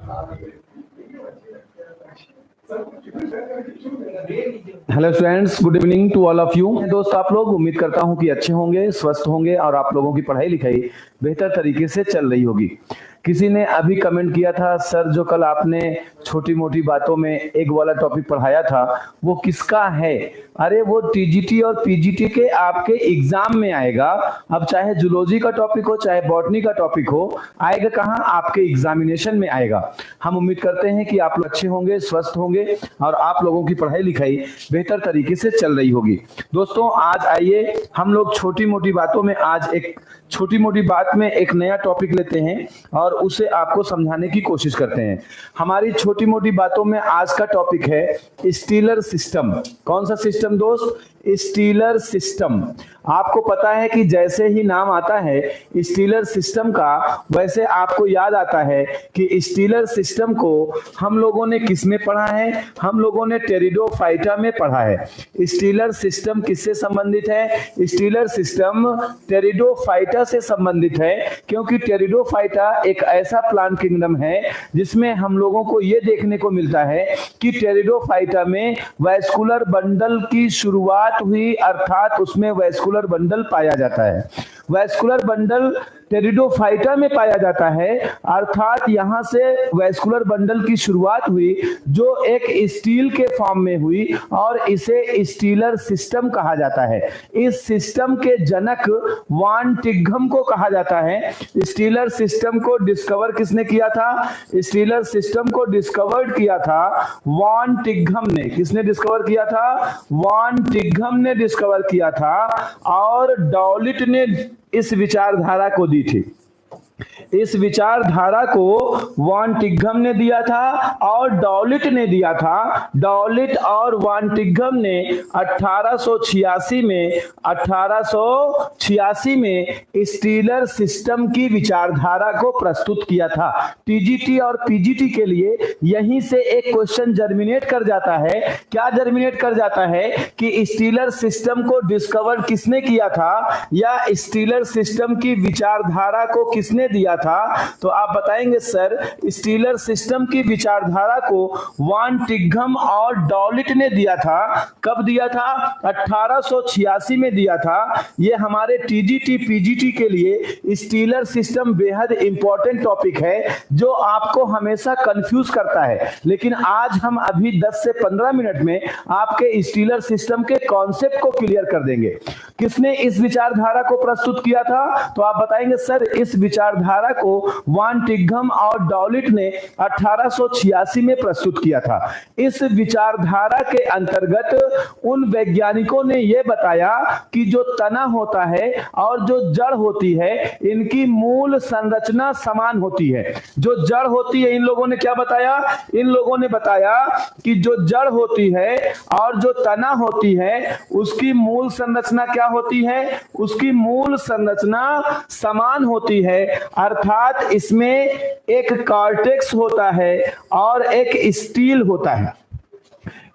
Hello students, good evening to all of you. दोस्त आप लोग, उम्मीद करता हूं कि अच्छे होंगे, स्वस्थ होंगे और आप लोगों की पढ़ाई लिखाई बेहतर तरीके से चल रही होगी। किसी ने अभी कमेंट किया था, सर जो कल आपने छोटी मोटी बातों में एक वाला टॉपिक पढ़ाया था वो किसका है? अरे वो टीजीटी और पीजीटी के आपके एग्जाम में आएगा। अब चाहे जूलॉजी का टॉपिक हो चाहे बॉटनी का टॉपिक हो, आएगा कहाँ? आपके एग्जामिनेशन में आएगा। हम उम्मीद करते हैं कि आप लोग अच्छे होंगे, स्वस्थ होंगे और आप लोगों की पढ़ाई लिखाई बेहतर तरीके से चल रही होगी। दोस्तों आज आइए हम लोग छोटी मोटी बातों में आज एक छोटी मोटी बात में एक नया टॉपिक लेते हैं और उसे आपको समझाने की कोशिश करते हैं। हमारी छोटी मोटी बातों में आज का टॉपिक है स्टीलर सिस्टम। कौन सा सिस्टम दोस्त? Stealer system. आपको पता है कि जैसे ही नाम आता है स्टीलर सिस्टम का, वैसे आपको याद आता है कि स्टीलर सिस्टम को हम लोगों ने किस में पढ़ा है? हम लोगों ने टेरिडोफाइटा में पढ़ा है। स्टीलर सिस्टम किससे संबंधित है? स्टीलर सिस्टम टेरिडोफाइटा से संबंधित है, क्योंकि टेरिडोफाइटा एक ऐसा प्लांट किंगडम है जिसमें हम लोगों को यह देखने को मिलता है कि टेरिडोफाइटा में वैस्कुलर बंडल की शुरुआत हुई, अर्थात उसमें वैस्कुलर बंडल पाया जाता है। वैस्कुलर बंडल टेरिडोफाइटा में पाया जाता है, अर्थात यहां से वैस्कुलर बंडल की शुरुआत हुई जो एक स्टील के फॉर्म में हुई और इसे स्टीलर सिस्टम कहा जाता है। इस सिस्टम के जनक वान टिग्घम को कहा जाता है। स्टीलर सिस्टम को डिस्कवर किसने किया था? स्टीलर सिस्टम को डिस्कवर्ड किया था वान टिग्घम ने। किसने डिस्कवर किया था? वान टिग्घम ने डिस्कवर किया था और डॉलिट ने इस विचारधारा को दी थी। इस विचारधारा को वान टिग्घम ने दिया था और डॉलिट ने दिया था। डॉलिट और वान टिग्घम ने 1886 में स्टीलर सिस्टम की विचारधारा को प्रस्तुत किया था। टीजीटी और पीजीटी के लिए यहीं से एक क्वेश्चन जर्मिनेट कर जाता है। क्या जर्मिनेट कर जाता है कि स्टीलर सिस्टम को डिस्कवर किसने किया था या स्टीलर सिस्टम की विचारधारा को किसने दिया था? तो आप बताएंगे सर स्टीलर सिस्टम की विचारधारा को वान टिग्घम और डॉलिट ने दिया था। कब दिया था? 1886 में दिया था। ये हमारे टीजीटी पीजीटी के लिए स्टीलर सिस्टम बेहद इंपॉर्टेंट टॉपिक है जो आपको हमेशा कंफ्यूज करता है, लेकिन आज हम अभी 10 से 15 मिनट में आपके स्टीलर सिस्टम के कॉन्सेप्ट को क्लियर कर देंगे। किसने इस विचारधारा को प्रस्तुत किया था? तो आप बताएंगे सर इस विचारधारा को वान टिग्घम और डॉलिट ने 1886 में प्रस्तुत किया था। इस विचारधारा के अंतर्गत उन वैज्ञानिकों ने यह बताया कि जो तना होता है और जो जड़ होती है इनकी मूल संरचना समान होती है। जो जड़ होती है, इन लोगों ने क्या बताया? इन लोगों ने बताया कि जो जड़ होती है और जो तना होती है उसकी मूल संरचना क्या होती है? उसकी मूल संरचना समान होती है, अर्थात इसमें एक कॉर्टेक्स होता है और एक स्टील होता है।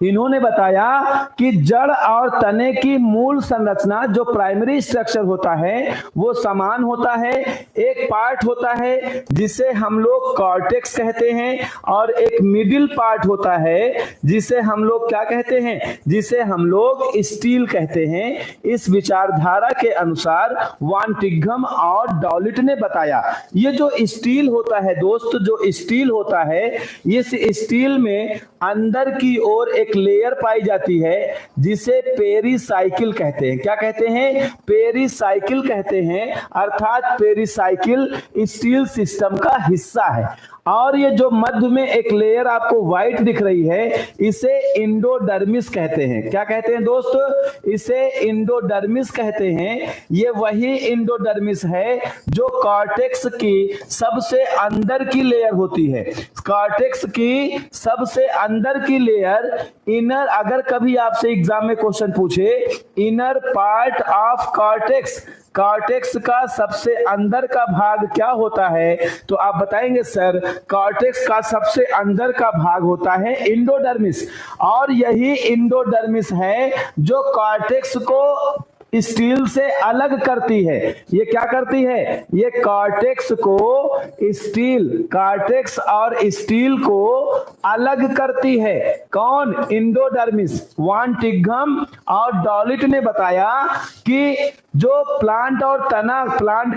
इन्होंने बताया कि जड़ और तने की मूल संरचना जो प्राइमरी स्ट्रक्चर होता है वो समान होता है। एक पार्ट होता है जिसे हम लोग कॉर्टेक्स कहते हैं और एक मिडिल पार्ट होता है जिसे हम लोग क्या कहते हैं? जिसे हम लोग स्टील कहते हैं। इस विचारधारा के अनुसार वान टिग्घम और डॉलिट ने बताया ये जो स्टील होता है दोस्त, जो स्टील होता है, इस स्टील में अंदर की ओर एक लेयर पाई जाती है जिसे पेरिसाइकिल कहते हैं। क्या कहते हैं? पेरिसाइकिल कहते हैं, अर्थात पेरिसाइकिल स्टील सिस्टम का हिस्सा है। और ये जो मध्य में एक लेयर आपको व्हाइट दिख रही है इसे इंडोडर्मिस कहते हैं। क्या कहते हैं दोस्त? इसे इंडोडर्मिस कहते हैं। ये वही इंडोडर्मिस है जो कॉर्टेक्स की सबसे अंदर की लेयर होती है। कॉर्टेक्स की सबसे अंदर की लेयर इनर, अगर कभी आपसे एग्जाम में क्वेश्चन पूछे inner part of cortex, cortex का सबसे अंदर का भाग क्या होता है? तो आप बताएंगे सर कॉर्टेक्स का सबसे अंदर का भाग होता है इंडोडर्मिस। और यही इंडोडर्मिस है जो कॉर्टेक्स को स्टील से अलग करती है। ये क्या करती है? ये कॉर्टेक्स और स्टील को अलग करती है। कौन? एंडोडर्मिस। वान टिग्घम और डॉलिट ने बताया कि जो प्लांट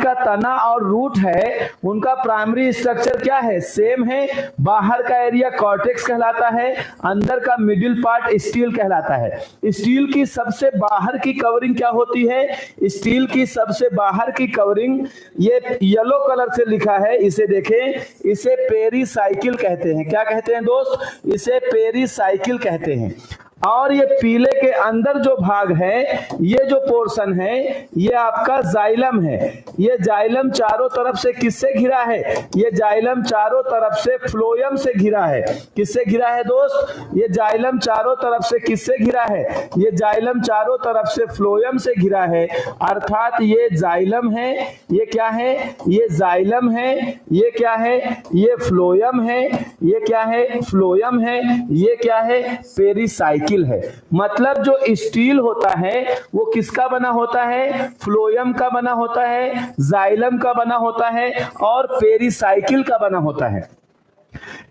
का तना और रूट है, उनका प्राइमरी स्ट्रक्चर क्या है? सेम है। बाहर का एरिया कॉर्टेक्स कहलाता है, अंदर का मिडिल पार्ट स्टील कहलाता है। स्टील की सबसे बाहर की कवरिंग क्या होती है? स्टील की सबसे बाहर की कवरिंग, ये येलो कलर से लिखा है, इसे देखें, इसे पेरिसाइकिल कहते हैं। क्या कहते हैं दोस्त? इसे पेरिसाइकिल कहते हैं। और ये पीले के अंदर जो भाग है, ये जो पोर्शन है, ये आपका जाइलम है। ये जाइलम चारों तरफ से किससे घिरा है? ये जाइलम चारों तरफ से फ्लोएम से घिरा है। किससे घिरा है दोस्त? ये जाइलम चारों तरफ से किससे घिरा है? ये जाइलम चारों तरफ से फ्लोएम से घिरा है। अर्थात ये जाइलम है, ये क्या है? ये जाइलम है। ये क्या है? ये फ्लोएम है। ये क्या है? फ्लोएम है। ये क्या है? पेरिसाइकिल है। मतलब जो स्टील होता है वो किसका बना होता है? फ्लोएम का बना होता है, जाइलम का बना होता है और पेरिसाइकिल का बना होता है।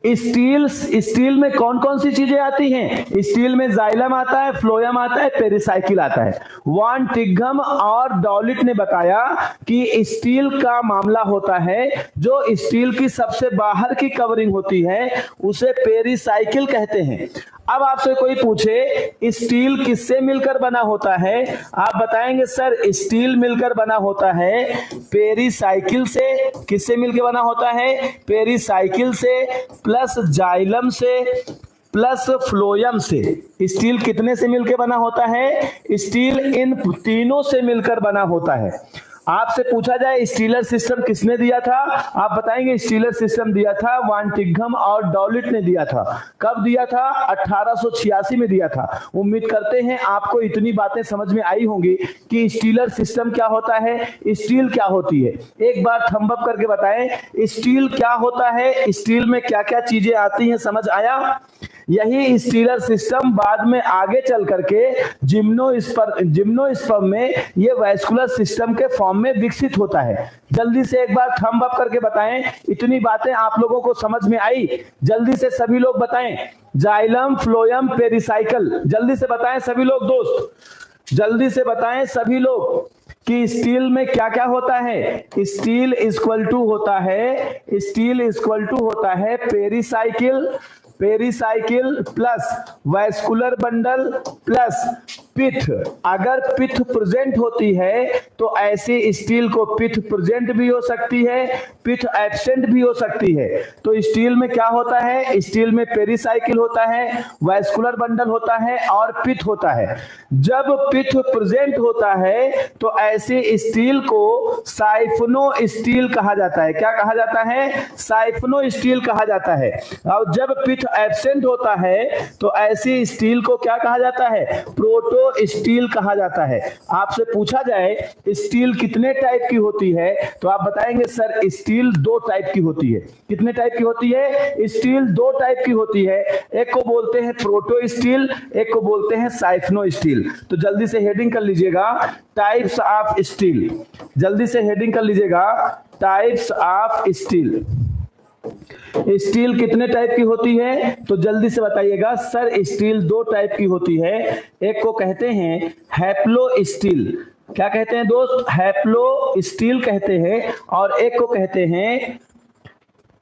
स्टील में कौन कौन सी चीजें आती हैं? स्टील में जाइलम आता है, फ्लोएम आता है, पेरिसाइकिल आता है। वान टिग्घम और डॉलिट ने बताया कि स्टील का मामला होता है, जो स्टील की सबसे बाहर की कवरिंग होती है उसे पेरिसाइकिल कहते हैं। अब आपसे कोई पूछे स्टील किससे मिलकर बना होता है? आप बताएंगे सर स्टील मिलकर बना होता है पेरिसाइकिल से। किससे मिलकर बना होता है? पेरिसाइकिल से प्लस जाइलम से प्लस फ्लोएम से। स्टील कितने से मिलकर बना होता है? स्टील इन तीनों से मिलकर बना होता है। आपसे पूछा जाए स्टीलर सिस्टम किसने दिया था? आप बताएंगे स्टीलर सिस्टम दिया था वान टिग्घम और डॉलिट ने दिया था। कब दिया था? 1886 में दिया था। उम्मीद करते हैं आपको इतनी बातें समझ में आई होंगी कि स्टीलर सिस्टम क्या होता है, स्टील क्या होती है। एक बार थंब अप करके बताएं स्टील क्या होता है, स्टील में क्या क्या चीजें आती हैं। समझ आया? यही स्टीलर सिस्टम बाद में आगे चल करके जिम्नोस्पर्म में ये वैस्कुलर सिस्टम के फॉर्म में विकसित होता है। जल्दी से एक बार थंब अप करके बताएं, इतनी बातें आप लोगों को समझ में आई? जल्दी से सभी लोग बताएं, जाइलम, फ्लोएम, पेरिसाइकिल। जल्दी से बताएं सभी लोग दोस्त, जल्दी से बताएं सभी लोग कि स्टील में क्या क्या होता है। स्टील इक्वल टू होता है pericycle plus vascular bundle plus pith. अगर पिथ प्रेजेंट होती है तो ऐसी स्टील को पिथ प्रेजेंट भी हो सकती है, पिथ एब्सेंट भी हो सकती है। तो स्टील में क्या होता है? स्टील में पेरिसाइकिल होता है, वैस्कुलर बंडल होता है और पिथ होता है। जब पिथ प्रेजेंट होता है तो ऐसी स्टील को साइफनो स्टील कहा जाता है। क्या कहा जाता है? साइफनो स्टील कहा जाता है। और जब पिथ एब्सेंट होता है तो ऐसी स्टील को क्या कहा जाता है? प्रोटो स्टील कहा जाता है। आपसे पूछा जाए स्टील कितने टाइप की होती है तो आप बताएंगे सर स्टील 2 टाइप की होती है। कितने टाइप की होती है? स्टील 2 टाइप की होती है। एक को बोलते हैं प्रोटो स्टील, एक को बोलते हैं साइफनो स्टील। तो जल्दी से हेडिंग कर लीजिएगा टाइप्स ऑफ स्टील। जल्दी से हेडिंग कर लीजिएगा टाइप्स ऑफ स्टील। स्टील कितने टाइप की होती है? तो जल्दी से बताइएगा सर स्टील 2 टाइप की होती है। एक को कहते हैं हैप्लो स्टील। क्या कहते हैं दोस्त? हैप्लो स्टील कहते हैं। और एक को कहते हैं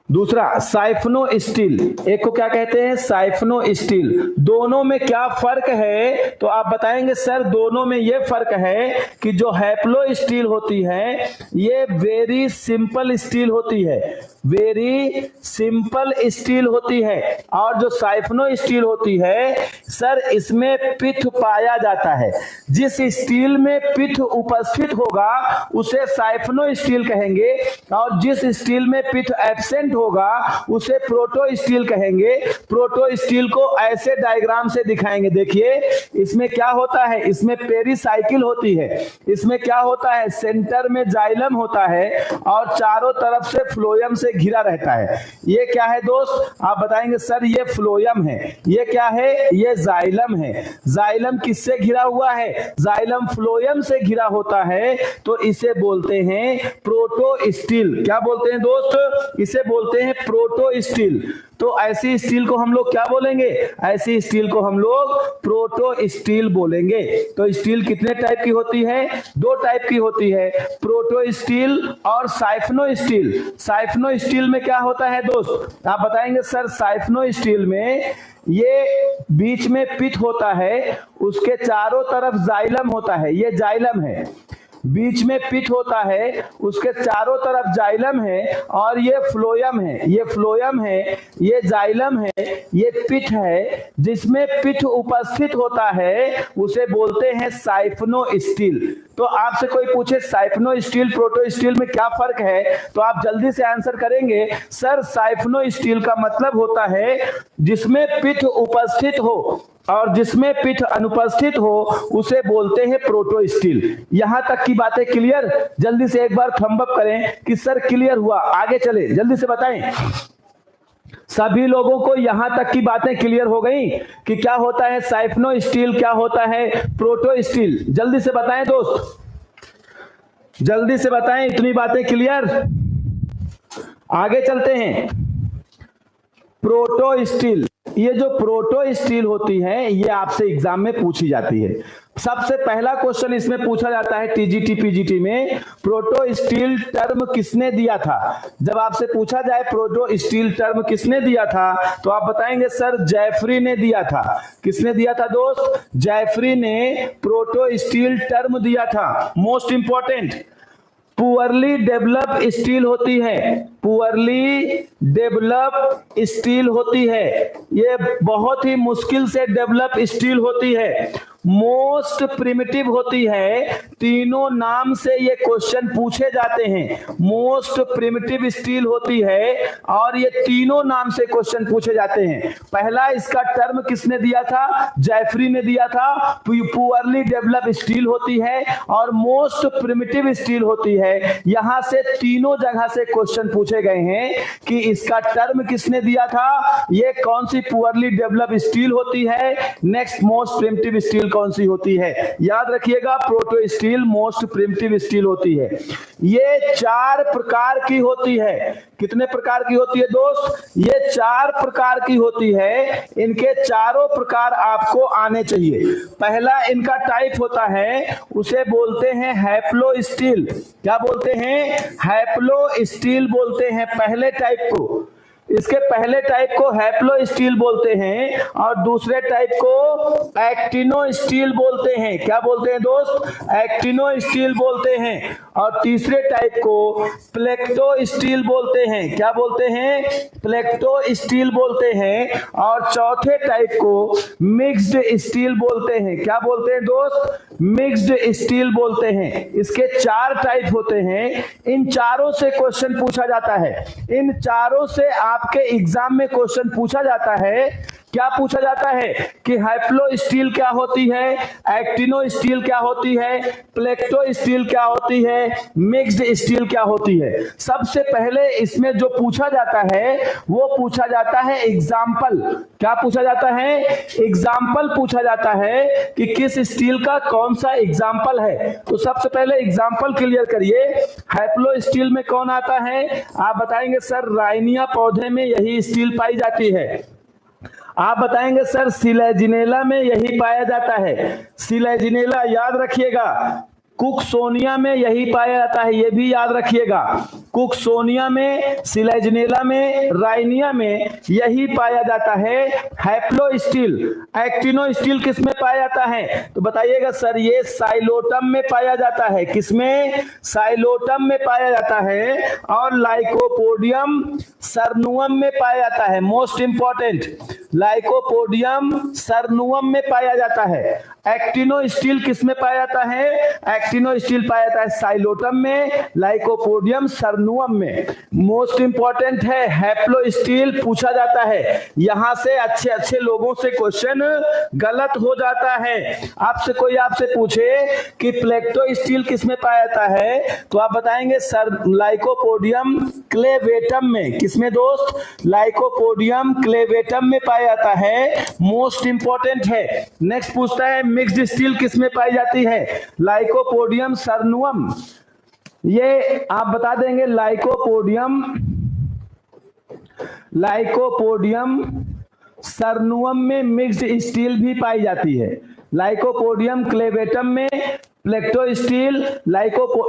दूसरा साइफनो स्टील। एक को क्या कहते हैं? साइफनो स्टील। दोनों में क्या फर्क है? तो आप बताएंगे सर दोनों में ये फर्क है कि जो हैप्लो स्टील होती है ये वेरी सिंपल स्टील होती है, वेरी सिंपल स्टील होती है। और जो साइफनो स्टील होती है सर इसमें पिथ पाया जाता है। जिस स्टील में पिथ उपस्थित होगा उसे साइफनो स्टील कहेंगे और जिस स्टील में पिथ एब्सेंट होगा उसे प्रोटो स्टील कहेंगे। प्रोटो स्टील को ऐसे डायग्राम से दिखाएंगे। देखिए इसमें क्या होता है, इसमें पेरिसाइकिल होती है, इसमें क्या होता है, सेंटर में जाइलम होता है और चारों तरफ से फ्लोएम से घिरा रहता है। ये क्या है दोस्त, आप बताएंगे सर ये फ्लोएम है। ये क्या है, ये जाइलम है। जाइलम किससे घिरा हुआ है, जाइलम फ्लोएम से घिरा होता है, तो इसे बोलते हैं प्रोटो स्टील। क्या बोलते हैं दोस्त, इसे बोलते हैं प्रोटो स्टील। तो ऐसी स्टील को हम लोग क्या बोलेंगे, ऐसी स्टील को हम लोग प्रोटो स्टील बोलेंगे। तो स्टील कितने टाइप की होती है, दो टाइप की होती है, प्रोटो स्टील और साइफनो स्टील। साइफनो स्टील में क्या होता है दोस्त, आप बताएंगे सर साइफनो स्टील में ये बीच में पिट होता है, उसके चारों तरफ जाइलम होता है, ये जाइलम है, बीच में पिट होता है, उसके चारों तरफ जाइलम है और ये फ्लोएम है, ये फ्लोएम है, ये जाइलम है, ये पिट है। जिसमें पिट उपस्थित होता है उसे बोलते हैं साइफनो स्टील। तो आपसे कोई पूछे साइफनो स्टील प्रोटो स्टील में क्या फर्क है, तो आप जल्दी से आंसर करेंगे सर साइफनो स्टील का मतलब होता है जिसमें पिट उपस्थित हो और जिसमें पिट अनुपस्थित हो उसे बोलते हैं प्रोटो स्टील। यहां तक की बातें क्लियर, जल्दी से एक बार थंब अप करें कि सर क्लियर हुआ। आगे चले, जल्दी से बताएं सभी लोगों को यहां तक की बातें क्लियर हो गई कि क्या होता है साइफनो स्टील, क्या होता है प्रोटो स्टील। जल्दी से बताएं दोस्त, जल्दी से बताएं, इतनी बातें क्लियर। आगे चलते हैं, प्रोटो स्टील। ये जो प्रोटो स्टील होती है ये आपसे एग्जाम में पूछी जाती है। सबसे पहला क्वेश्चन इसमें पूछा जाता है टीजीटी पीजीटी में, प्रोटो स्टील टर्म किसने दिया था। जब आपसे पूछा जाए प्रोटो स्टील टर्म किसने दिया था तो आप बताएंगे सर जेफरी ने दिया था। किसने दिया था दोस्त, जेफरी ने प्रोटो स्टील टर्म दिया था। Most important, poorly develop steel होती है, पुअरली डेवलप स्टील होती है, ये बहुत ही मुश्किल से डेवलप स्टील होती है, मोस्ट प्रिमिटिव होती है। तीनों नाम से ये क्वेश्चन पूछे जाते हैं, मोस्ट प्रिमिटिव स्टील होती है और ये तीनों नाम से क्वेश्चन पूछे जाते हैं। पहला इसका टर्म किसने दिया था, जेफरी ने दिया था। पुअरली डेवलप स्टील होती है और मोस्ट प्रिमिटिव स्टील होती है। यहां से तीनों जगह से क्वेश्चन पूछे गए हैं कि इसका टर्म किसने दिया था, ये कौन सी पुअरली डेवलप स्टील होती है, नेक्स्ट मोस्ट प्रिमिटिव स्टील कौन सी होती है। याद रखिएगा proto steel most primitive steel होती है। ये 4 प्रकार की होती है। कितने प्रकार की होती है दोस्त, ये 4 प्रकार की होती है। इनके चारों प्रकार आपको आने चाहिए। पहला इनका टाइप होता है उसे बोलते हैं हैप्लो स्टील। क्या बोलते हैं, हैप्लो स्टील बोलते हैं पहले टाइप को। इसके पहले टाइप को हैप्लो स्टील बोलते हैं और दूसरे टाइप को एक्टिनो स्टील बोलते हैं। क्या बोलते हैं दोस्त, एक्टिनो स्टील बोलते हैं। और तीसरे टाइप को प्लेक्टो स्टील बोलते हैं। क्या बोलते हैं, प्लेक्टो स्टील बोलते हैं। और चौथे टाइप को मिक्स्ड स्टील बोलते हैं। क्या बोलते हैं दोस्त, मिक्स्ड स्टील बोलते हैं। इसके 4 टाइप होते हैं। इन चारों से क्वेश्चन पूछा जाता है। इन चारों से आपके एग्जाम में क्वेश्चन पूछा जाता है। क्या पूछा जाता है कि हैप्लो स्टील क्या होती है, एक्टिनो स्टील क्या होती है, प्लेक्टो स्टील क्या होती है, मिक्स्ड स्टील क्या होती है। सबसे पहले इसमें जो पूछा जाता है वो पूछा जाता है एग्जाम्पल। क्या पूछा जाता है, एग्जाम्पल पूछा जाता है कि किस स्टील का कौन सा एग्जाम्पल है। तो सबसे पहले एग्जाम्पल क्लियर करिए। हैप्लो स्टील में कौन आता है, आप बताएंगे सर राइनिया पौधे में यही स्टील पाई जाती है। आप बताएंगे सर सिलेजिनेला में यही पाया जाता है। सिलेजिनेला याद रखिएगा। कुकसोनिया में यही पाया जाता है, ये भी याद रखिएगा। कुकसोनिया में, सिलेजिनेला में, राइनिया में यही पाया जाता है हैप्लो स्टील। एक्टिनो स्टील किस में पाया जाता है तो बताइएगा सर ये साइलोटम में पाया जाता है। किसमें, साइलोटम में पाया जाता है। और लाइकोपोडियम सरनुअम में पाया जाता है। मोस्ट इंपॉर्टेंट, लाइकोपोडियम सरनुअम में पाया जाता है। एक्टिनो स्टील किस में पाया जाता है? एक्टिनो स्टील पाया जाता है साइलोटम में, लाइकोपोडियम सरनुअम में। मोस्ट इंपॉर्टेंट है, हैप्लो स्टील पूछा जाता है। यहां से अच्छे अच्छे लोगों से क्वेश्चन गलत हो जाता है। आपसे पूछे कि प्लेक्टो स्टील किस में पाया जाता है, तो आप बताएंगे सर लाइकोपोडियम क्लेवेटम में। किसमें दोस्त? लाइकोपोडियम क्लेवेटम में पाया जाता है। मोस्ट इंपॉर्टेंट है। नेक्स्ट पूछता है मिक्स्ड स्टील किस में पाई जाती है? लाइकोपोडियम सरनुअम। ये आप बता देंगे लाइकोपोडियम सरनुअम में मिक्स्ड स्टील भी पाई जाती है। लाइकोपोडियम क्लेवेटम में प्लेक्टो स्टील,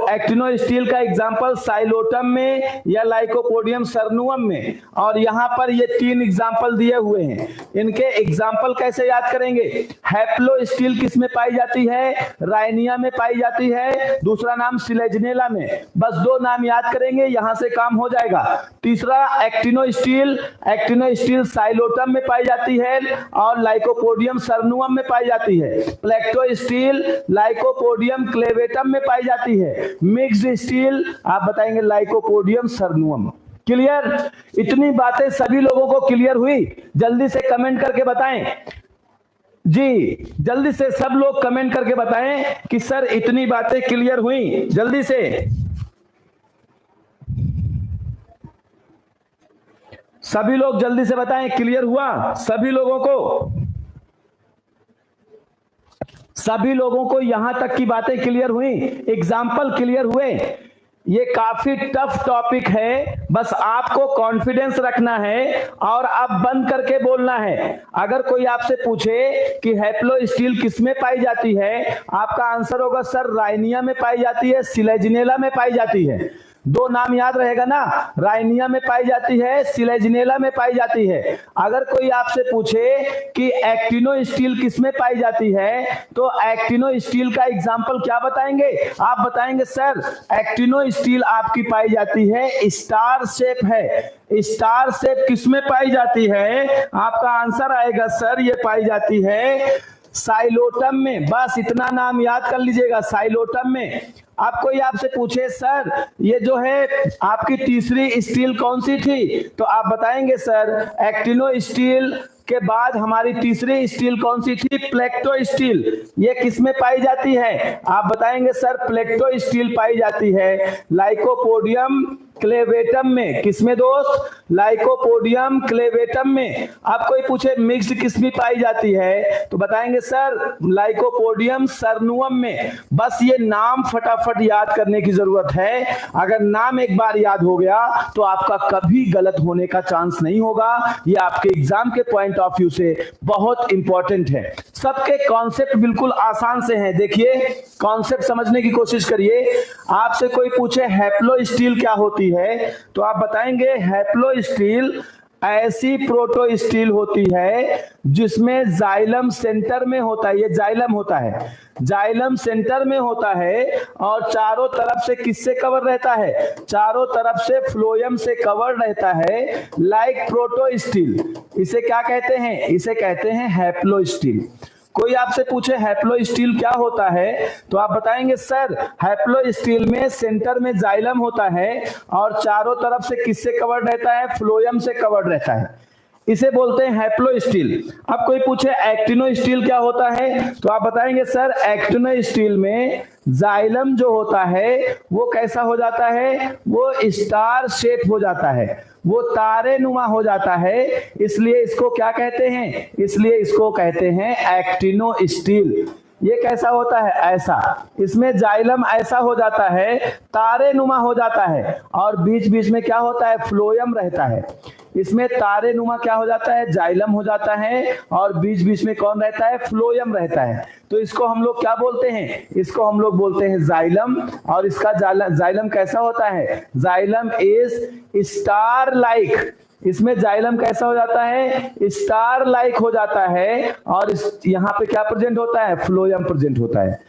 एक्टिनो स्टील का एग्जांपल साइलोटम में या लाइकोपोडियम सरनुअम में। और यहां पर ये 3 एग्जांपल दिए हुए हैं। इनके एग्जांपल कैसे याद करेंगे? हैप्लो स्टील किस में पाई जाती है? राइनिया में पाई जाती है। दूसरा नाम सिलेजनेला में। बस 2 नाम याद करेंगे, यहां से काम हो जाएगा। तीसरा एक्टिनो स्टील साइलोटम में पाई जाती है और लाइकोपोडियम सरनुअम में पाई जाती है। प्लेक्टो स्टील लाइकोपोडियम क्लेवेटम में पाई जाती है। मिक्स्ड स्टील आप बताएंगे लाइकोपोडियम सरनुअम। क्लियर? इतनी बातें सभी लोगों को क्लियर हुई? जल्दी से कमेंट करके बताएं जी, जल्दी से सब लोग कमेंट करके बताएं कि सर इतनी बातें क्लियर हुई। जल्दी से सभी लोग जल्दी से बताएं क्लियर हुआ सभी लोगों को? सभी लोगों को यहां तक की बातें क्लियर हुई? एग्जाम्पल क्लियर हुए? ये काफी टफ टॉपिक है, बस आपको कॉन्फिडेंस रखना है और आप बंद करके बोलना है। अगर कोई आपसे पूछे कि हैप्लो स्टील किसमें पाई जाती है, आपका आंसर होगा सर राइनिया में पाई जाती है, सिलेजनेला में पाई जाती है। 2 नाम याद रहेगा ना, राइनिया में पाई जाती है, सिलेजनेला में पाई जाती है। अगर कोई आपसे पूछे कि एक्टिनो स्टील किसमें पाई जाती है, तो एक्टिनो स्टील का एग्जांपल क्या बताएंगे? आप बताएंगे सर एक्टिनो स्टील आपकी पाई जाती है स्टार शेप है। स्टार शेप किसमें पाई जाती है? आपका आंसर आएगा सर ये पाई जाती है साइलोटम में। बस इतना नाम याद कर लीजिएगा, साइलोटम में। आप कोई आपसे पूछे सर ये जो है आपकी तीसरी स्टील कौन सी थी, तो आप बताएंगे सर एक्टिनो स्टील के बाद हमारी तीसरी स्टील कौन सी थी? प्लेक्टो स्टील। ये किसमें पाई जाती है? आप बताएंगे सर प्लेक्टो स्टील पाई जाती है लाइकोपोडियम क्लेवेटम में। किसमें दोस्त? लाइकोपोडियम क्लेवेटम में। आप कोई पूछे मिक्स्ड किसमें पाई जाती है, तो बताएंगे सर लाइकोपोडियम सरनुअम में। बस ये नाम फटाफट याद करने की जरूरत है। अगर नाम एक बार याद हो गया तो आपका कभी गलत होने का चांस नहीं होगा। ये आपके एग्जाम के पॉइंट ऑफ व्यू से बहुत इंपॉर्टेंट है। सबके कॉन्सेप्ट बिल्कुल आसान से हैं। देखिए कॉन्सेप्ट समझने की कोशिश करिए। आपसे कोई पूछे हैप्लो स्टील क्या होती है, तो आप बताएंगे हैप्लो स्टील ऐसी प्रोटो स्टील होती है जिसमें जाइलम सेंटर में होता है। ये जाइलम होता है, जाइलम सेंटर में होता है और चारों तरफ से किससे कवर रहता है? चारों तरफ से फ्लोएम से कवर रहता है, लाइक प्रोटो स्टील। इसे क्या कहते हैं? इसे कहते हैं हैप्लो स्टील। कोई आपसे पूछे हैप्लो स्टील क्या होता है, तो आप बताएंगे सर हैप्लो स्टील में सेंटर में जाइलम होता है और चारों तरफ से किससे कवर्ड रहता है? फ्लोएम से कवर्ड रहता है। इसे बोलते हैं हैप्लो स्टील। अब कोई पूछे एक्टिनो स्टील क्या होता है, तो आप बताएंगे सर एक्टिनो स्टील में जाइलम जो होता है वो कैसा हो जाता है? वो स्टार शेप हो जाता है, वो तारे नुमा हो जाता है। इसलिए इसको क्या कहते हैं? इसलिए इसको कहते हैं एक्टिनो स्टील। ये कैसा होता है? ऐसा। इसमें जाइलम ऐसा हो जाता है, तारे नुमा हो जाता है और बीच बीच में क्या होता है? फ्लोएम रहता है। इसमें तारे नुमा क्या हो जाता है? जाइलम हो जाता है और बीच बीच में कौन रहता है? फ्लोएम रहता है। तो इसको हम लोग क्या बोलते हैं? इसको हम लोग बोलते हैं जाइलम। और इसका जाइलम कैसा होता है? Xylem is star like. इसमें जाइलम कैसा हो जाता है? स्टार लाइक हो जाता है और यहाँ पे क्या प्रेजेंट होता है? फ्लोएम प्रेजेंट होता है।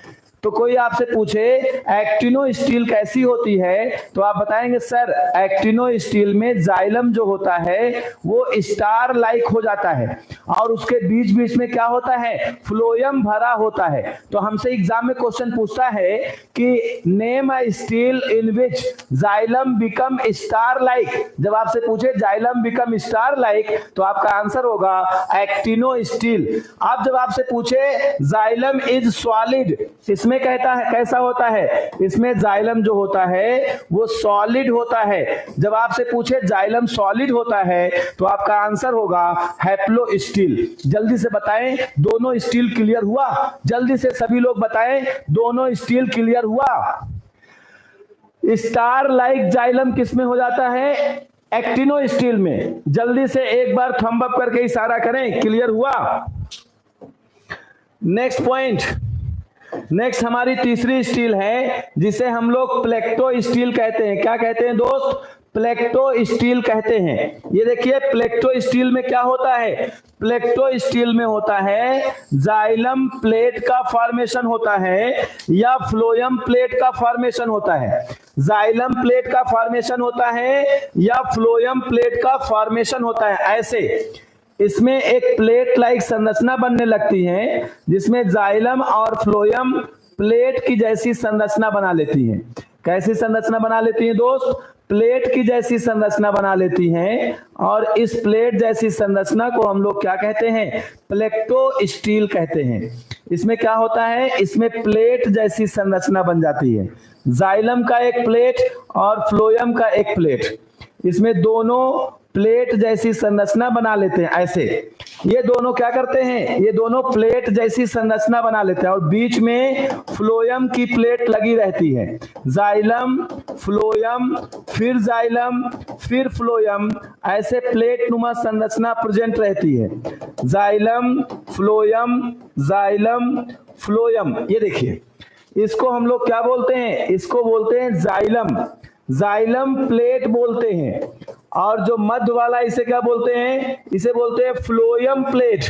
तो कोई आपसे पूछे एक्टिनो स्टील कैसी होती है, तो आप बताएंगे सर एक्टिनो स्टील में जाइलम जो होता है वो स्टार लाइक हो जाता है और उसके बीच बीच में क्या होता है, फ्लोयम भरा होता है। तो हमसे एग्जाम में क्वेश्चन पूछता है कि नेम अ स्टील इन विच जाइलम बिकम स्टार लाइक। जब आपसे पूछे जाइलम बिकम स्टार लाइक तो आपका आंसर होगा एक्टिनो स्टील। अब जब आपसे पूछे जाइलम इज सॉलिड, इसमें कहता है कैसा होता है, इसमें जाइलम जो होता है वो सॉलिड होता है। जब आपसे पूछे जाइलम सॉलिड होता है तो आपका आंसर होगा हैप्लो स्टील। जल्दी से बताएं दोनों स्टील क्लियर हुआ, जल्दी से सभी लोग बताएं दोनों स्टील क्लियर हुआ। स्टार लाइक जाइलम किस में हो जाता है, एक्टिनो स्टील में। जल्दी से एक बार थंब अप करके इशारा करें, क्लियर हुआ। नेक्स्ट पॉइंट, नेक्स्ट हमारी तीसरी स्टील है जिसे हम लोग प्लेक्टो स्टील कहते हैं। क्या कहते हैं दोस्त, प्लेक्टो स्टील कहते हैं। ये देखिए प्लेक्टो स्टील में क्या होता है, प्लेक्टो स्टील में होता है जाइलम प्लेट का फॉर्मेशन होता है या फ्लोयम प्लेट का फॉर्मेशन होता है। जाइलम प्लेट का फॉर्मेशन होता है या फ्लोयम प्लेट का फॉर्मेशन होता है। ऐसे इसमें एक प्लेट लाइक संरचना बनने लगती है जिसमें जाइलम और फ्लोयम प्लेट की जैसी संरचना बना लेती हैं। कैसी संरचना बना लेती हैं दोस्त, प्लेट की जैसी संरचना बना लेती हैं और इस प्लेट जैसी संरचना को हम लोग क्या कहते हैं, प्लेक्टो स्टील कहते हैं। इसमें क्या होता है, इसमें प्लेट जैसी संरचना बन जाती है, जाइलम का एक प्लेट और फ्लोयम का एक प्लेट, इसमें दोनों प्लेट जैसी संरचना बना लेते हैं। ऐसे ये दोनों क्या करते हैं, ये दोनों प्लेट जैसी संरचना बना लेते हैं और बीच में फ्लोयम की प्लेट लगी रहती है। जाइलम फ्लोयम फिर जाइलम फिर फ्लोयम, ऐसे प्लेट नुमा संरचना प्रेजेंट रहती है। जाइलम फ्लोयम जाइलम फ्लोयम, ये देखिए इसको हम लोग क्या बोलते हैं, इसको बोलते हैं जाइलम, जाइलम प्लेट बोलते हैं। और जो मध्य वाला इसे क्या बोलते हैं, इसे बोलते हैं फ्लोयम प्लेट।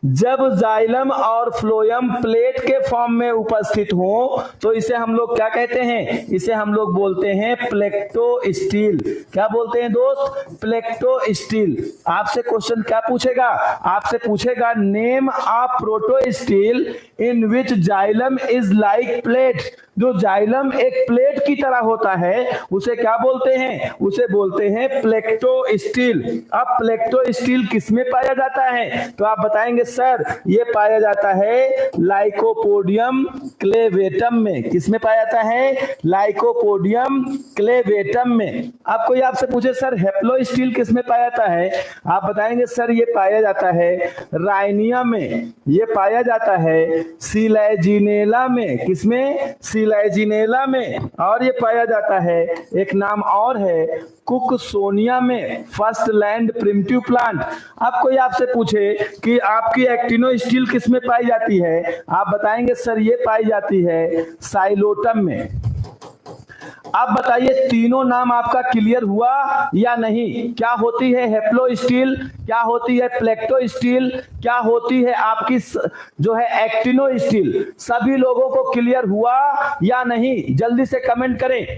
जब जाइलम और फ्लोयम प्लेट के फॉर्म में उपस्थित हो तो इसे हम लोग क्या कहते हैं, इसे हम लोग बोलते हैं प्लेक्टो स्टील। क्या बोलते हैं दोस्त, प्लेक्टो स्टील। आपसे क्वेश्चन क्या पूछेगा, आपसे पूछेगा name a proto steel in which xylem is like plate. जो जाइलम एक प्लेट की तरह होता है उसे क्या बोलते हैं, उसे बोलते हैं प्लेक्टो स्टील। अब प्लेक्टो स्टील किसमें पाया जाता है, तो आप बताएंगे सर ये पाया जाता है लाइकोपोडियम क्लेवेटम में। किसमें पाया जाता है, लाइकोपोडियम क्लेवेटम में। अब कोई आपसे पूछे सर हैप्लो स्टील किसमें पाया जाता है, आप बताएंगे सर ये पाया जाता है राइनिया में, ये पाया जाता है सिलेजिनेला में। किसमें, सिलेजिनेला में। और ये पाया जाता है, एक नाम और है कुकसोनिया में, फर्स्ट लैंड प्रिमिटिव प्लांट। अब कोई आपसे पूछे कि आपकी एक्टिनो स्टील किस में पाई जाती है, आप बताएंगे सर ये पाई जाती है साइलोटम में। अब बताइए तीनों नाम आपका क्लियर हुआ या नहीं। क्या होती है हैप्लो स्टील, क्या होती है प्लेक्टो स्टील, क्या होती है आपकी जो है एक्टिनो स्टील। सभी लोगों को क्लियर हुआ या नहीं, जल्दी से कमेंट करें।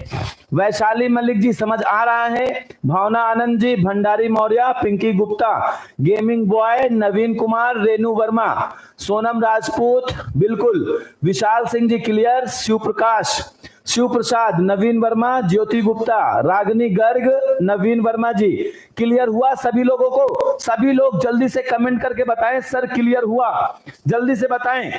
वैशाली मलिक जी समझ आ रहा है, भावना आनंद जी, भंडारी मौर्य, पिंकी गुप्ता, गेमिंग बॉय, नवीन कुमार, रेनू वर्मा, सोनम राजपूत बिल्कुल, विशाल सिंह जी क्लियर, शिव प्रकाश, शिव प्रसाद, नवीन वर्मा, ज्योति गुप्ता, रागनी गर्ग, नवीन वर्मा जी क्लियर हुआ सभी लोगों को। सभी लोग जल्दी से कमेंट करके बताएं सर क्लियर हुआ, जल्दी से बताएं।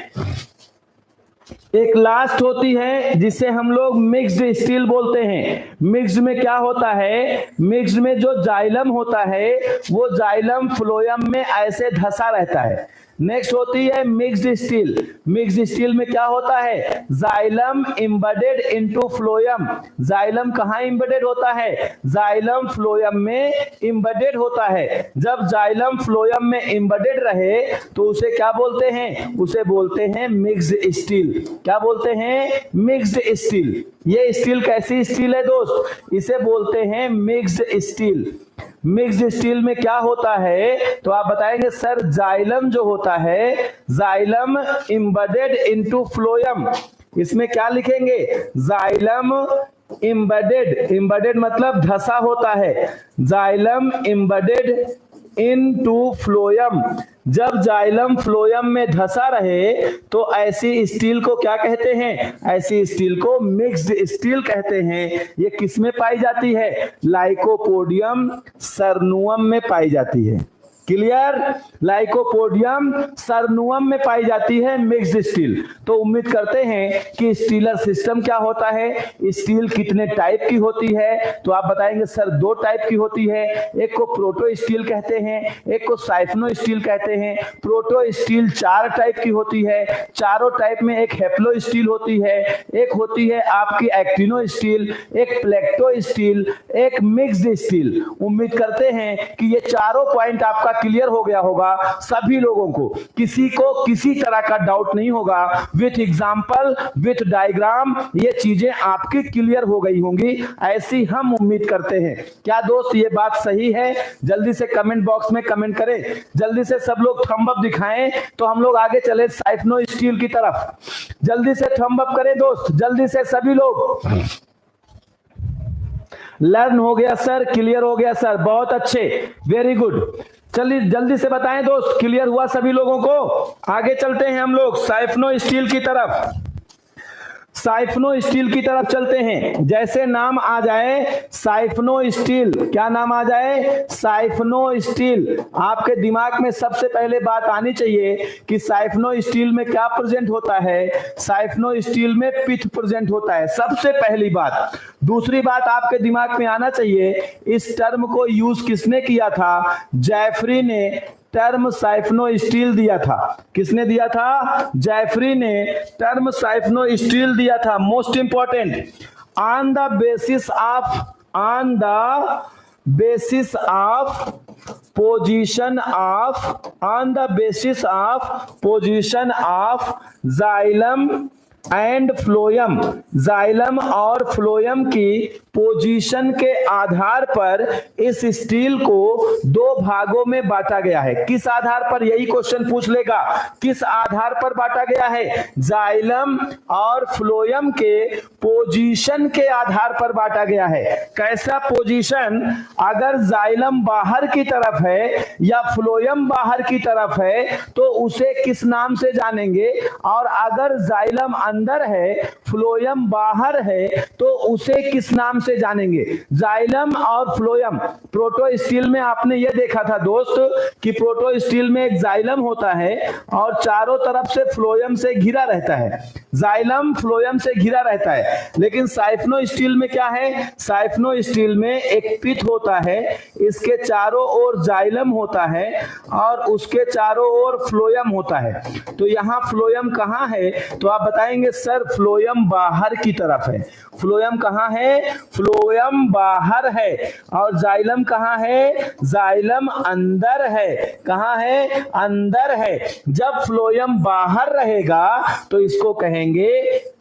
एक लास्ट होती है जिसे हम लोग मिक्स्ड स्टील बोलते हैं। मिक्स्ड में क्या होता है, मिक्स्ड में जो जाइलम होता है वो जाइलम फ्लोयम में ऐसे धसा रहता है। नेक्स्ट होती है मिक्स्ड स्टील। मिक्स्ड स्टील में क्या होता है, xylem embedded into phloem. Xylem कहाँ एम्बेडेड होता है, जाइलम फ्लोयम में एम्बेडेड होता है। जब जाइलम फ्लोयम में एम्बेडेड रहे तो उसे क्या बोलते हैं, उसे बोलते हैं मिक्स्ड स्टील। क्या बोलते हैं, मिक्स्ड स्टील। ये स्टील कैसी स्टील है दोस्त, इसे बोलते हैं मिक्स्ड स्टील। मिक्स्ड स्टील में क्या होता है, तो आप बताएंगे सर जाइलम जो होता है, जाइलम एम्बेडेड इनटू फ्लोयम। इसमें क्या लिखेंगे, जाइलम एम्बेडेड, एम्बेडेड मतलब धसा होता है, जाइलम एम्बेडेड इनटू फ्लोएम। जब जाइलम फ्लोएम में धसा रहे तो ऐसी स्टील को क्या कहते हैं, ऐसी स्टील को मिक्स्ड स्टील कहते हैं। ये किसमें पाई जाती है, लाइकोपोडियम सरनुअम में पाई जाती है। क्लियर, लाइकोपोडियम सरनुअम में पाई जाती है मिक्स्ड स्टील। तो उम्मीद करते हैं कि स्टीलर सिस्टम क्या होता है, स्टील कितने टाइप की होती है, तो आप बताएंगे सर 2 टाइप की होती है, एक को प्रोटो स्टील कहते हैं, एक को साइफनो स्टील कहते हैं। प्रोटो स्टील 4 टाइप की होती है, चारों टाइप में एक हेप्लो स्टील होती है, एक होती है आपकी एक्टिनो स्टील, एक प्लेक्टो स्टील, एक मिक्स्ड स्टील। उम्मीद करते हैं कि ये चारों पॉइंट आपका क्लियर हो गया होगा, सभी लोगों को, किसी को किसी तरह का डाउट नहीं होगा। विथ एग्जांपल, विथ डायग्राम ये चीजें आपकी क्लियर हो गई होंगी, ऐसी हम उम्मीद करते हैं। क्या दोस्त ये बात सही है? जल्दी से कमेंट बॉक्स में कमेंट करें, जल्दी से सब लोग थंब अप दिखाएं तो हम लोग आगे चले साइफनो स्टील की तरफ। जल्दी से थंब अप करें दोस्त, जल्दी से सभी लोग। लर्न हो गया सर, क्लियर हो गया सर, बहुत अच्छे, वेरी गुड। चलिए जल्दी से बताएं दोस्त, क्लियर हुआ सभी लोगों को? आगे चलते हैं हम लोग साइफनो स्टील की तरफ, साइफनो स्टील की तरफ चलते हैं। जैसे नाम आ जाए साइफनो स्टील, क्या नाम आ जाए, साइफनो स्टील, आपके दिमाग में सबसे पहले बात आनी चाहिए कि साइफनो स्टील में क्या प्रेजेंट होता है। साइफनो स्टील में पिथ प्रेजेंट होता है, सबसे पहली बात। दूसरी बात आपके दिमाग में आना चाहिए, इस टर्म को यूज किसने किया था, जैफरी ने टर्म साइफनो स्टील दिया था। किसने दिया था, जैफरी ने टर्म साइफनो स्टील दिया था। Most important, on the basis of, on the basis of position of, on the basis of position of xylem and phloem, xylem और फ्लोएम की पोजीशन के आधार पर इस स्टील को 2 भागों में बांटा गया है। किस आधार पर, यही क्वेश्चन पूछ लेगा, किस आधार पर बांटा गया है, जाइलम और फ्लोएम के पोजीशन के आधार पर बांटा गया है। कैसा पोजीशन, अगर जाइलम बाहर की तरफ है या फ्लोएम बाहर की तरफ है तो उसे किस नाम से जानेंगे, और अगर जाइलम अंदर है फ्लोएम बाहर है तो उसे किस नाम से जानेंगे। जाइलम और फ्लोएम, प्रोटो स्टील में आपने ये देखा था दोस्त कि प्रोटो स्टील में एक जाइलम होता है और चारों तरफ से फ्लोएम से घिरा रहता है, जाइलम फ्लोएम से घिरा रहता है। लेकिन साइफनो स्टील में क्या है, साइफनो स्टील में एक पिथ होता है, इसके चारों ओर जाइलम होता है और उसके चारों ओर फ्लोएम होता है। तो यहाँ फ्लोएम कहाँ है, तो आप बताएंगे सर फ्लोएम बाहर की तरफ है। फ्लोएम कहाँ है, फ्लोएम बाहर है, और जाइलम कहाँ है, जाइलम अंदर है। कहाँ है, अंदर है। जब फ्लोएम बाहर रहेगा तो इसको कहेंगे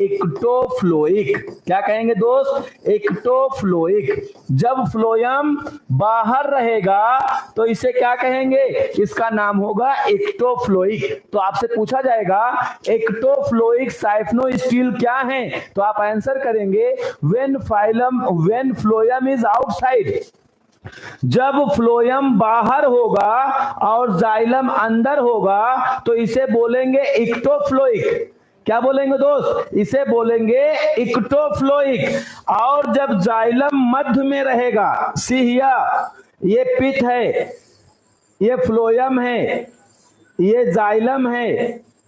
इक्टोफ्लोइक। क्या कहेंगे दोस्त, इक्टोफ्लोइक। जब फ्लोएम बाहर रहेगा तो इसे क्या कहेंगे, इसका नाम होगा इक्टोफ्लोइक। तो आपसे पूछा जाएगा इक्टोफ्लोइक साइफनो स्टील क्या है, तो आप आंसर करेंगे व्हेन फ्लोएम इज आउटसाइड। जब फ्लोएम बाहर होगा और जाइलम अंदर होगा तो इसे बोलेंगे इक्टोफ्लोइक। क्या बोलेंगे दोस्त, इसे बोलेंगे इक्टोफ्लोइक। और जब जाइलम मध्य में रहेगा, सिहिया, ये पिथ है, ये फ्लोएम है, ये जाइलम है,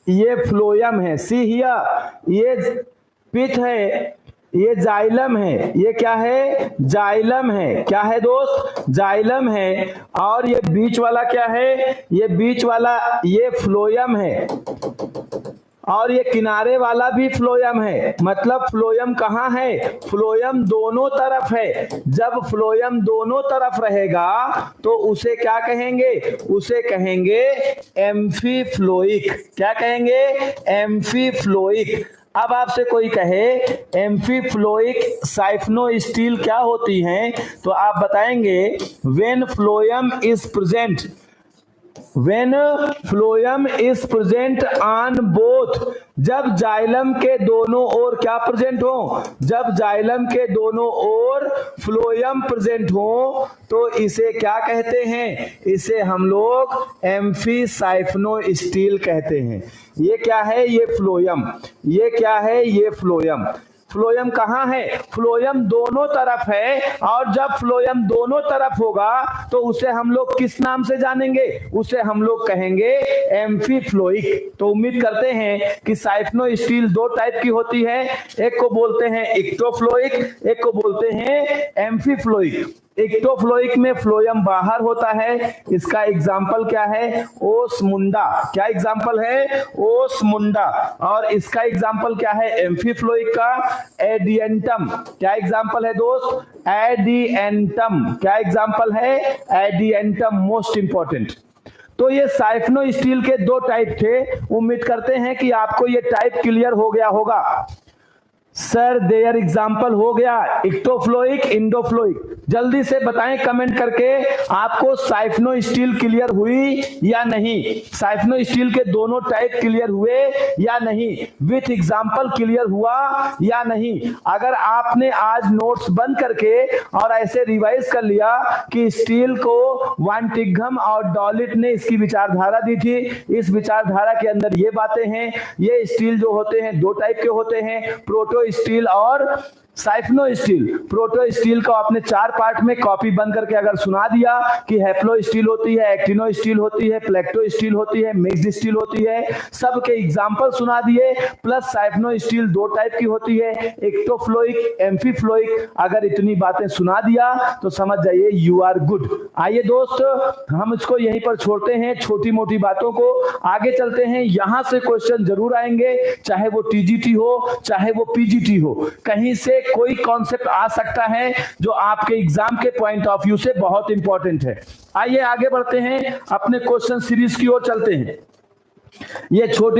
ये फ्लोएम है, सिहिया, ये पिथ है, ये जाइलम है, ये क्या है, जाइलम है। क्या है दोस्त, जाइलम है। और ये बीच वाला क्या है, ये बीच वाला ये फ्लोएम है, और ये किनारे वाला भी फ्लोएम है। मतलब फ्लोएम कहाँ है, फ्लोएम दोनों तरफ है। जब फ्लोएम दोनों तरफ रहेगा तो उसे क्या कहेंगे, उसे कहेंगे एम्फीफ्लोइक। क्या कहेंगे, एम्फीफ्लोइक। अब आपसे कोई कहे एम्फीफ्लोइक साइफनो स्टील क्या होती हैं, तो आप बताएंगे when phloem is present, when phloem is present on both जब जाइलम के दोनों ओर क्या प्रेजेंट हो, जब जाइलम के दोनों ओर फ्लोएम प्रेजेंट हो तो इसे क्या कहते हैं, इसे हम लोग एम्फीसाइफिनो-स्टील कहते हैं। ये क्या है, ये फ्लोएम, ये क्या है, ये फ्लोएम। फ्लोएम कहाँ है, फ्लोएम दोनों तरफ है, और जब फ्लोएम दोनों तरफ होगा तो उसे हम लोग किस नाम से जानेंगे, उसे हम लोग कहेंगे एम्फीफ्लोइक। तो उम्मीद करते हैं कि साइफिनो स्टील दो टाइप की होती है, एक को बोलते हैं इक्टोफ्लोइक, एक को बोलते हैं एम्फीफ्लोइक। इक्टोफ्लोइक में फ्लोएम बाहर होता है, इसका एग्जाम्पल क्या है, ओसमुंडा। क्या एग्जाम्पल है, ओसमुंडा। और इसका एग्जाम्पल क्या है एम्फीफ्लोइक का, एडियंटम। क्या एग्जाम्पल है दोस्त, एडियंटम। क्या एग्जाम्पल है, एडियंटम, मोस्ट इंपॉर्टेंट। तो ये साइफिनो स्टील के दो टाइप थे। उम्मीद करते हैं कि आपको ये टाइप क्लियर हो गया होगा। सर देयर एग्जाम्पल हो गया, इक्टोफ्लोइक, इंडोफ्लोइक। जल्दी से बताएं कमेंट करके आपको साइफिनो स्टील क्लियर हुई या नहीं, साइफिनो स्टील के दोनों टाइप क्लियर हुए या नहीं, विथ एग्जाम्पल क्लियर हुआ या नहीं। अगर आपने आज नोट्स बंद करके और ऐसे रिवाइज कर लिया कि स्टील को वांटिघम और डॉलिट ने इसकी विचारधारा दी थी, इस विचारधारा के अंदर ये बातें हैं, ये स्टील जो होते हैं दो टाइप के होते हैं, प्रोटो स्टील और साइफिनो स्टील। प्रोटो स्टील को आपने चार पार्ट में कॉपी बंद करके अगर सुना दिया कि हैप्लो स्टील होती है, एक्टिनो स्टील होती है, प्लेक्टो स्टील होती है, मिक्स्ड स्टील होती है, सबके एग्जांपल सुना दिए, प्लस साइफिनो स्टील दो टाइप की होती है, एक्टोफ्लोइक, एम्फीफ्लोइक। अगर इतनी बातें सुना दिया तो समझ जाइए यू आर गुड। आइए दोस्त हम इसको यहीं पर छोड़ते हैं, छोटी मोटी बातों को, आगे चलते हैं। यहां से क्वेश्चन जरूर आएंगे, चाहे वो टीजीटी हो चाहे वो पीजीटी हो, कहीं से कोई कॉन्सेप्ट आ सकता है जो आपके एग्जाम के पॉइंट ऑफ व्यू से बहुत इंपॉर्टेंट है। आइए आगे बढ़ते हैं, अपने क्वेश्चन सीरीज की ओर चलते हैं। ये छोटी